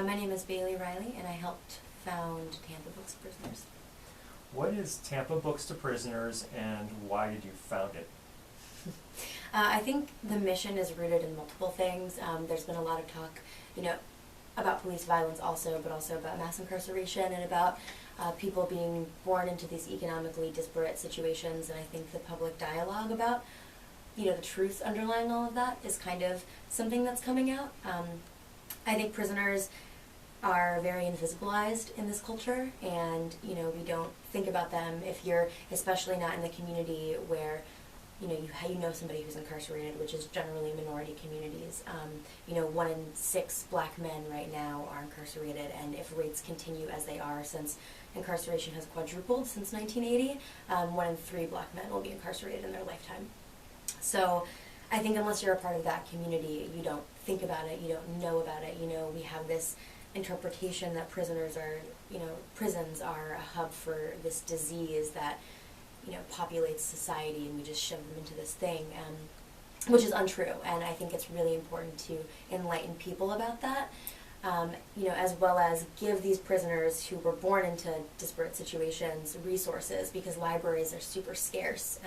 My name is Bailey Riley, and I helped found Tampa Books to Prisoners. What is Tampa Books to Prisoners, and why did you found it? I think the mission is rooted in multiple things. There's been a lot of talk, about police violence also, but also about mass incarceration and about people being born into these economically disparate situations. And I think the public dialogue about, the truth underlying all of that is kind of something that's coming out. I think prisoners are very invisibilized in this culture, and we don't think about them if you're especially not in the community where you know somebody who's incarcerated, which is generally minority communities. 1 in 6 black men right now are incarcerated, and if rates continue as they are, since incarceration has quadrupled since 1980, 1 in 3 black men will be incarcerated in their lifetime. So I think unless you're a part of that community, you don't think about it, you don't know about it. We have this interpretation that prisons are a hub for this disease that populates society, and we just shove them into this thing, which is untrue. And I think it's really important to enlighten people about that, as well as give these prisoners who were born into disparate situations resources, because libraries are super scarce.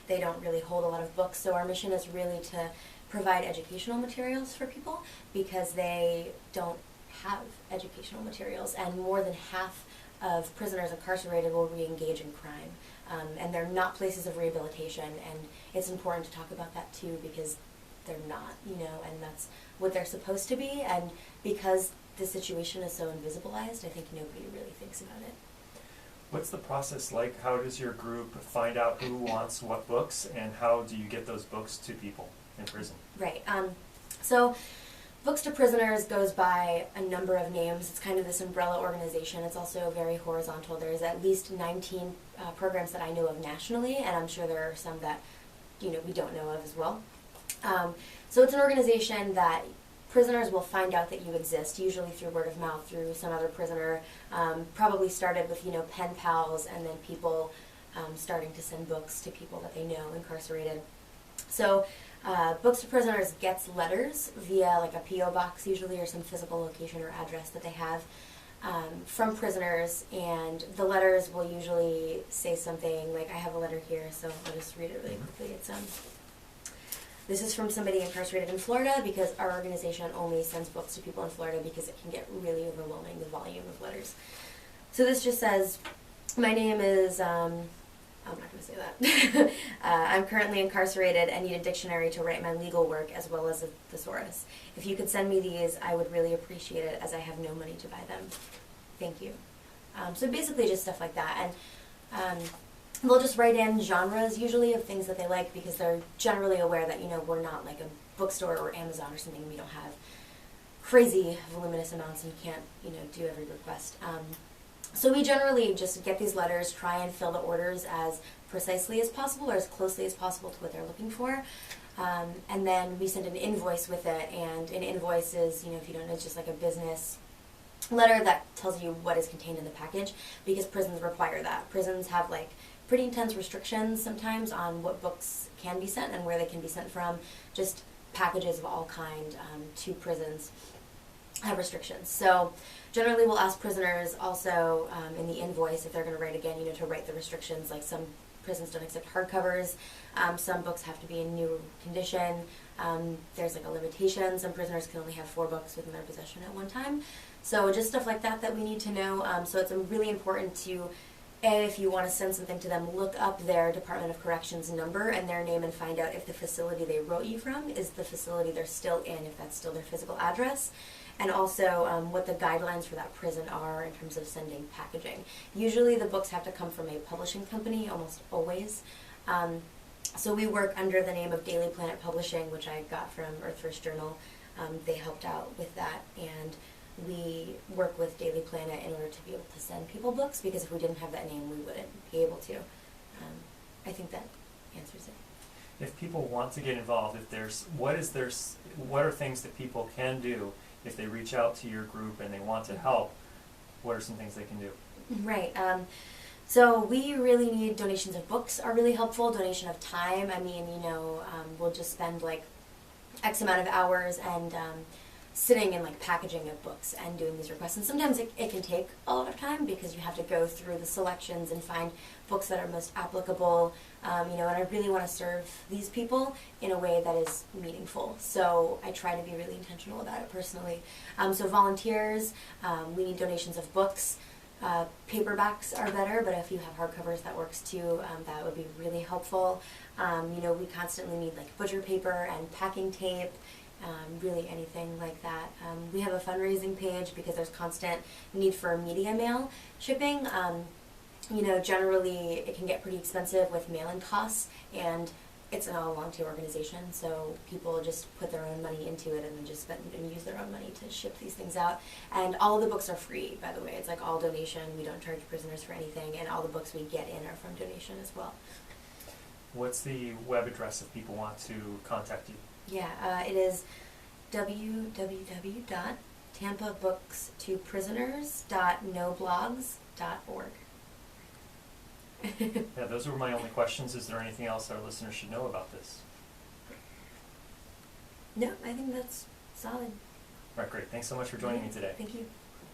They don't really hold a lot of books, so our mission is really to provide educational materials for people, because they don't have educational materials, and more than half of prisoners incarcerated will re-engage in crime. And they're not places of rehabilitation, and it's important to talk about that too, because they're not, and that's what they're supposed to be, and because the situation is so invisibilized, I think nobody really thinks about it. What's the process like? How does your group find out who wants what books, and how do you get those books to people in prison? Right. So Books to Prisoners goes by a number of names. It's kind of this umbrella organization. It's also very horizontal. There's at least 19 programs that I know of nationally, and I'm sure there are some that we don't know of as well. So it's an organization that prisoners will find out that you exist, usually through word of mouth, through some other prisoner. Probably started with pen pals, and then people starting to send books to people that they know incarcerated. So Books to Prisoners gets letters via like a P.O. box usually, or some physical location or address that they have from prisoners, and the letters will usually say something like, I have a letter here, so I'll just read it really quickly. It's this is from somebody incarcerated in Florida, because our organization only sends books to people in Florida because it can get really overwhelming, the volume of letters. So this just says, my name is I'm not going to say that. I'm currently incarcerated and need a dictionary to write my legal work, as well as a thesaurus. If you could send me these, I would really appreciate it, as I have no money to buy them. Thank you. So basically just stuff like that. And they'll just write in genres, usually, of things that they like, because they're generally aware that, we're not like a bookstore or Amazon or something. We don't have crazy voluminous amounts, and you can't, do every request. So we generally just get these letters, try and fill the orders as precisely as possible, or as closely as possible to what they're looking for. And then we send an invoice with it, and an invoice is, if you don't know, it's just like a business letter that tells you what is contained in the package, because prisons require that. Prisons have like pretty intense restrictions sometimes on what books can be sent and where they can be sent from. Just packages of all kind to prisons have restrictions. So generally we'll ask prisoners also in the invoice, if they're going to write again, to write the restrictions. Like some prisons don't accept hardcovers. Some books have to be in new condition. There's like a limitation. Some prisoners can only have 4 books within their possession at one time. So just stuff like that we need to know. So it's really important to, if you want to send something to them, look up their Department of Corrections number and their name, and find out if the facility they wrote you from is the facility they're still in, if that's still their physical address. And also what the guidelines for that prison are in terms of sending packaging. Usually the books have to come from a publishing company, almost always. So we work under the name of Daily Planet Publishing, which I got from Earth First Journal. They helped out with that, and we work with Daily Planet in order to be able to send people books, because if we didn't have that name, we wouldn't be able to. I think that answers it. If people want to get involved, what are things that people can do if they reach out to your group and they want to help? What are some things they can do? Right. So we really need donations of books are really helpful. Donation of time. I mean, we'll just spend like X amount of hours and sitting and like packaging of books and doing these requests. And sometimes it can take a lot of time because you have to go through the selections and find books that are most applicable, you know, and I really want to serve these people in a way that is meaningful. So I try to be really intentional about it personally. So volunteers, we need donations of books. Paperbacks are better, but if you have hardcovers, that works too. That would be really helpful. You know, we constantly need like butcher paper and packing tape, really anything like that. We have a fundraising page because there's constant need for media mail shipping. You know, generally it can get pretty expensive with mail-in costs, and it's not a volunteer organization, so people just put their own money into it and then just spend and use their own money to ship these things out. And all of the books are free, by the way. It's like all donation. We don't charge prisoners for anything, and all the books we get in are from donation as well. What's the web address if people want to contact you? Yeah, it is www.tampabooks2prisoners.noblogs.org. Yeah, those were my only questions. Is there anything else our listeners should know about this? No, I think that's solid. All right, great. Thanks so much for joining me today. Thank you.